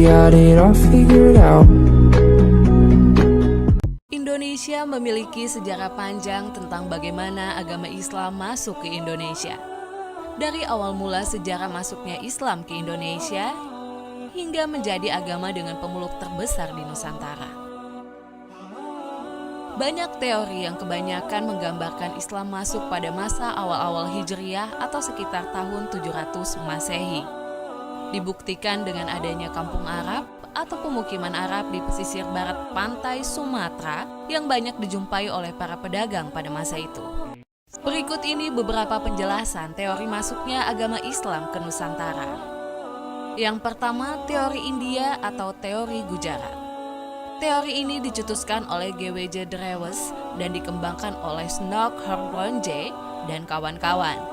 we had it all figured out. Indonesia memiliki sejarah panjang tentang bagaimana agama Islam masuk ke Indonesia. Dari awal mula sejarah masuknya Islam ke Indonesia, hingga menjadi agama dengan pemeluk terbesar di Nusantara. Banyak teori yang kebanyakan menggambarkan Islam masuk pada masa awal-awal Hijriyah atau sekitar tahun 700 Masehi. Dibuktikan dengan adanya kampung Arab atau pemukiman Arab di pesisir barat pantai Sumatera yang banyak dijumpai oleh para pedagang pada masa itu. Berikut ini beberapa penjelasan teori masuknya agama Islam ke Nusantara. Yang pertama, teori India atau teori Gujarat. Teori ini dicetuskan oleh G.W.J. Drewes dan dikembangkan oleh Snook Hornbloem dan kawan-kawan.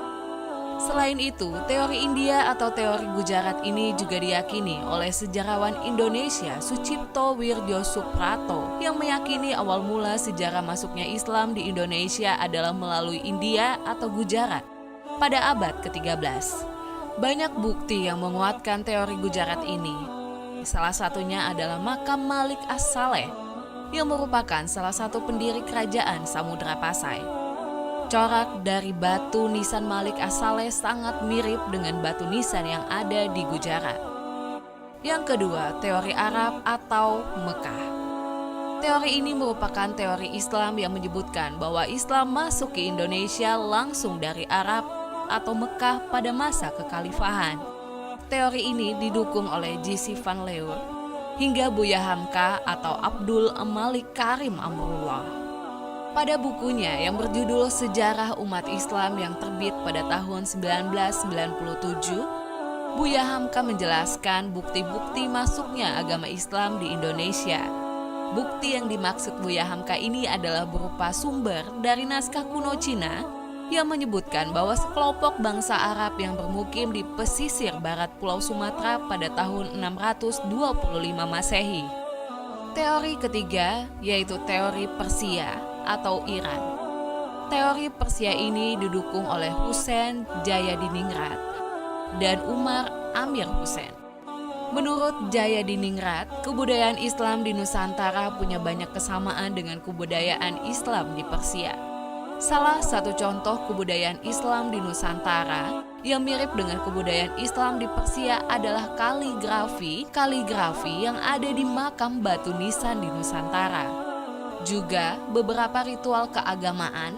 Selain itu, teori India atau teori Gujarat ini juga diyakini oleh sejarawan Indonesia Sucipto Wirdyosuprato yang meyakini awal mula sejarah masuknya Islam di Indonesia adalah melalui India atau Gujarat pada abad ke-13. Banyak bukti yang menguatkan teori Gujarat ini. Salah satunya adalah makam Malik As-Saleh yang merupakan salah satu pendiri kerajaan Samudra Pasai. Corak dari batu nisan Malik As-Saleh sangat mirip dengan batu nisan yang ada di Gujarat. Yang kedua, teori Arab atau Mekah. Teori ini merupakan teori Islam yang menyebutkan bahwa Islam masuk ke Indonesia langsung dari Arab atau Mekah pada masa kekhalifahan. Teori ini didukung oleh J.C. Van Leeuwen hingga Buya Hamka atau Abdul Malik Karim Amrullah. Pada bukunya yang berjudul Sejarah Umat Islam yang terbit pada tahun 1997, Buya Hamka menjelaskan bukti-bukti masuknya agama Islam di Indonesia. Bukti yang dimaksud Buya Hamka ini adalah berupa sumber dari naskah kuno Cina yang menyebutkan bahwa sekelompok bangsa Arab yang bermukim di pesisir barat Pulau Sumatera pada tahun 625 Masehi. Teori ketiga yaitu teori Persia atau Iran. Teori Persia ini didukung oleh Husain Jayadiningrat dan Umar Amir Hussein. Menurut Jayadiningrat, kebudayaan Islam di Nusantara punya banyak kesamaan dengan kebudayaan Islam di Persia. Salah satu contoh kebudayaan Islam di Nusantara yang mirip dengan kebudayaan Islam di Persia adalah kaligrafi yang ada di makam batu nisan di Nusantara. Juga beberapa ritual keagamaan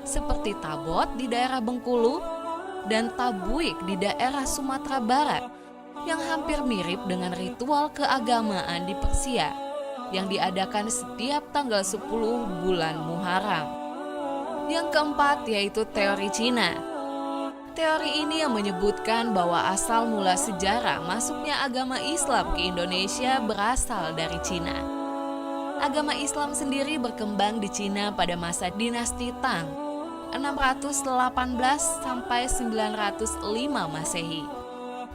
seperti tabot di daerah Bengkulu dan tabuik di daerah Sumatera Barat yang hampir mirip dengan ritual keagamaan di Persia yang diadakan setiap tanggal 10 bulan Muharram. Yang keempat yaitu teori Cina. Teori ini yang menyebutkan bahwa asal mula sejarah masuknya agama Islam ke Indonesia berasal dari Cina. Agama Islam sendiri berkembang di Cina pada masa dinasti Tang, 618 sampai 905 Masehi.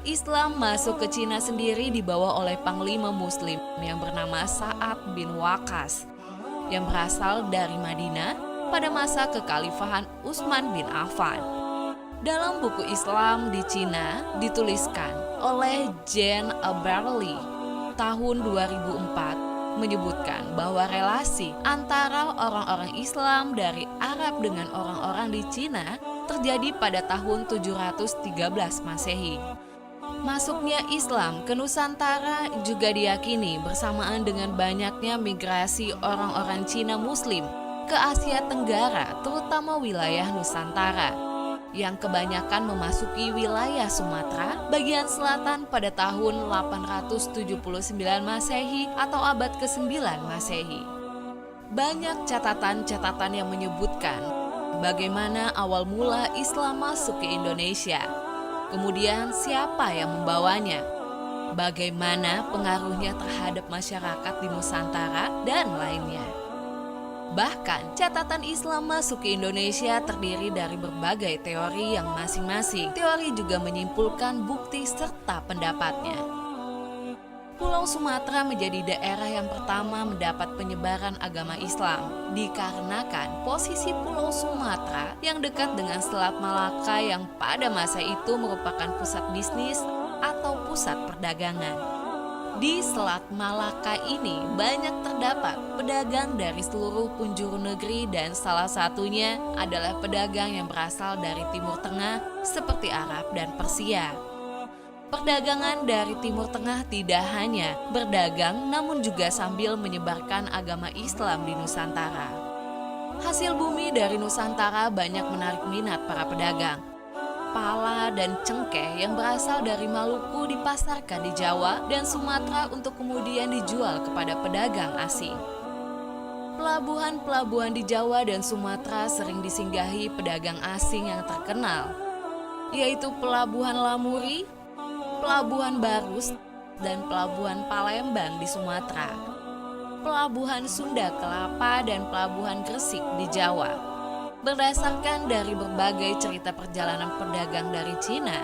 Islam masuk ke Cina sendiri dibawa oleh panglima muslim yang bernama Sa'ad bin Waqqas yang berasal dari Madinah pada masa kekhalifahan Utsman bin Affan. Dalam buku Islam di Cina dituliskan oleh Jane Aberli tahun 2004 menyebutkan bahwa relasi antara orang-orang Islam dari Arab dengan orang-orang di Cina terjadi pada tahun 713 Masehi. Masuknya Islam ke Nusantara juga diyakini bersamaan dengan banyaknya migrasi orang-orang Cina Muslim ke Asia Tenggara, terutama wilayah Nusantara, yang kebanyakan memasuki wilayah Sumatera bagian selatan pada tahun 879 Masehi atau abad ke-9 Masehi. Banyak catatan-catatan yang menyebutkan bagaimana awal mula Islam masuk ke Indonesia, kemudian siapa yang membawanya, bagaimana pengaruhnya terhadap masyarakat di Nusantara, dan lainnya. Bahkan, catatan Islam masuk ke Indonesia terdiri dari berbagai teori yang masing-masing teori juga menyimpulkan bukti serta pendapatnya. Pulau Sumatera menjadi daerah yang pertama mendapat penyebaran agama Islam dikarenakan posisi Pulau Sumatera yang dekat dengan Selat Malaka yang pada masa itu merupakan pusat bisnis atau pusat perdagangan. Di Selat Malaka ini banyak terdapat pedagang dari seluruh penjuru negeri dan salah satunya adalah pedagang yang berasal dari Timur Tengah seperti Arab dan Persia. Perdagangan dari Timur Tengah tidak hanya berdagang namun juga sambil menyebarkan agama Islam di Nusantara. Hasil bumi dari Nusantara banyak menarik minat para pedagang. Pala dan cengkeh yang berasal dari Maluku dipasarkan di Jawa dan Sumatera untuk kemudian dijual kepada pedagang asing. Pelabuhan-pelabuhan di Jawa dan Sumatera sering disinggahi pedagang asing yang terkenal, yaitu Pelabuhan Lamuri, Pelabuhan Barus, dan Pelabuhan Palembang di Sumatera, Pelabuhan Sunda Kelapa, dan Pelabuhan Gresik di Jawa. Berdasarkan dari berbagai cerita perjalanan pedagang dari Cina,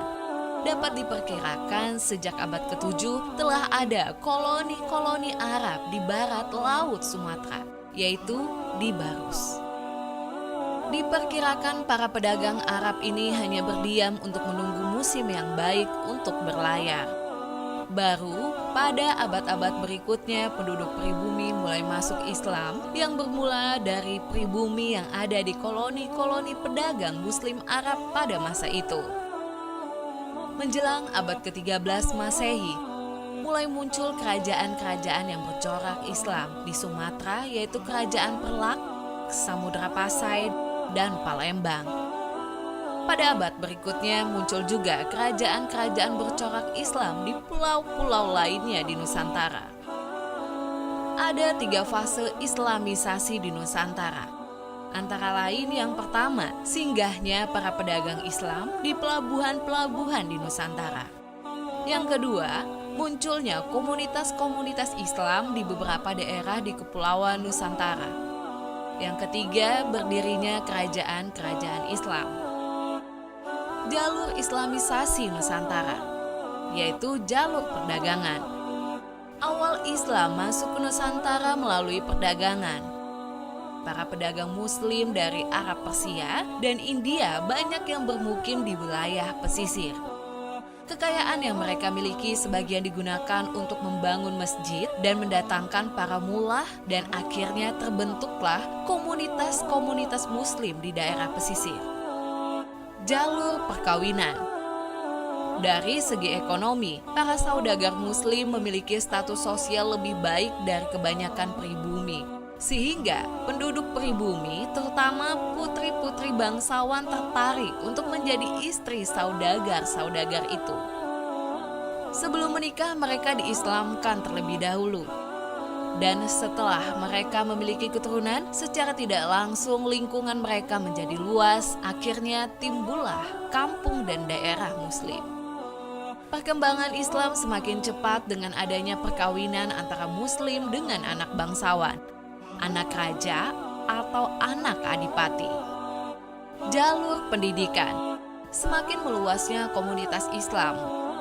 dapat diperkirakan sejak abad ke-7 telah ada koloni-koloni Arab di barat laut Sumatera, yaitu di Barus. Diperkirakan para pedagang Arab ini hanya berdiam untuk menunggu musim yang baik untuk berlayar. Baru pada abad-abad berikutnya penduduk pribumi mulai masuk Islam yang bermula dari pribumi yang ada di koloni-koloni pedagang Muslim Arab pada masa itu. Menjelang abad ke-13 Masehi, mulai muncul kerajaan-kerajaan yang bercorak Islam di Sumatera, yaitu Kerajaan Perlak, Samudra Pasai, dan Palembang. Pada abad berikutnya muncul juga kerajaan-kerajaan bercorak Islam di pulau-pulau lainnya di Nusantara. Ada 3 fase Islamisasi di Nusantara. Antara lain yang pertama, singgahnya para pedagang Islam di pelabuhan-pelabuhan di Nusantara. Yang kedua, munculnya komunitas-komunitas Islam di beberapa daerah di Kepulauan Nusantara. Yang ketiga, berdirinya kerajaan-kerajaan Islam. Jalur Islamisasi Nusantara, yaitu jalur perdagangan. Awal Islam masuk ke Nusantara melalui perdagangan. Para pedagang Muslim dari Arab Persia dan India banyak yang bermukim di wilayah pesisir. Kekayaan yang mereka miliki sebagian digunakan untuk membangun masjid dan mendatangkan para mullah, dan akhirnya terbentuklah komunitas-komunitas Muslim di daerah pesisir. Jalur perkawinan. Dari segi ekonomi, para saudagar Muslim memiliki status sosial lebih baik dari kebanyakan pribumi, sehingga penduduk pribumi, terutama putri-putri bangsawan, tertarik untuk menjadi istri saudagar-saudagar itu. Sebelum menikah, mereka diislamkan terlebih dahulu. Dan setelah mereka memiliki keturunan, secara tidak langsung lingkungan mereka menjadi luas, akhirnya timbullah kampung dan daerah Muslim. Perkembangan Islam semakin cepat dengan adanya perkawinan antara Muslim dengan anak bangsawan, anak raja, atau anak adipati. Jalur pendidikan. Semakin meluasnya komunitas Islam,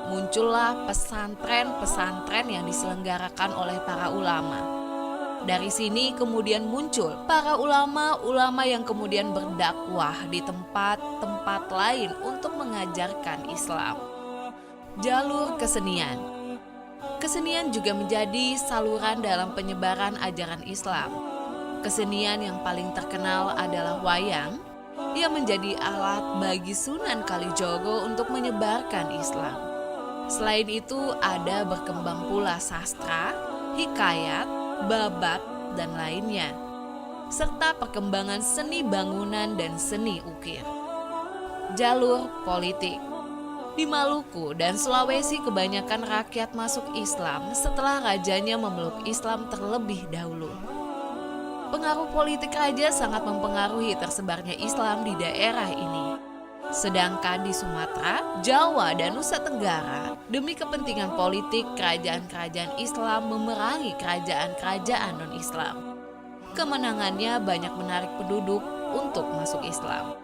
muncullah pesantren-pesantren yang diselenggarakan oleh para ulama. Dari sini kemudian muncul para ulama-ulama yang kemudian berdakwah di tempat-tempat lain untuk mengajarkan Islam. Jalur kesenian. Kesenian juga menjadi saluran dalam penyebaran ajaran Islam. Kesenian yang paling terkenal adalah wayang, yang menjadi alat bagi Sunan Kalijogo untuk menyebarkan Islam. Selain itu ada berkembang pula sastra, hikayat, babat, dan lainnya, serta perkembangan seni bangunan dan seni ukir. Jalur politik. Di Maluku dan Sulawesi kebanyakan rakyat masuk Islam setelah rajanya memeluk Islam terlebih dahulu. Pengaruh politik raja sangat mempengaruhi tersebarnya Islam di daerah ini. Sedangkan di Sumatera, Jawa, dan Nusa Tenggara, demi kepentingan politik, kerajaan-kerajaan Islam memerangi kerajaan-kerajaan non-Islam. Kemenangannya banyak menarik penduduk untuk masuk Islam.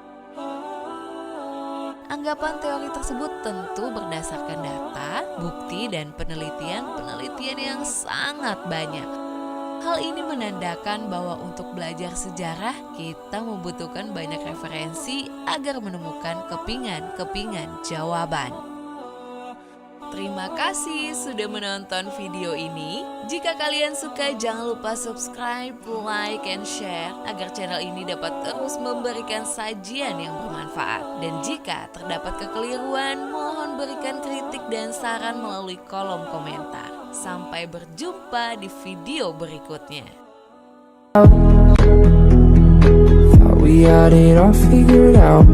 Anggapan teori tersebut tentu berdasarkan data, bukti, dan penelitian yang sangat banyak. Hal ini menandakan bahwa untuk belajar sejarah, kita membutuhkan banyak referensi agar menemukan kepingan-kepingan jawaban. Terima kasih sudah menonton video ini. Jika kalian suka, jangan lupa subscribe, like, and share agar channel ini dapat terus memberikan sajian yang bermanfaat. Dan jika terdapat kekeliruan, mohon berikan kritik dan saran melalui kolom komentar. Sampai berjumpa di video berikutnya. Thought we had it all figured out.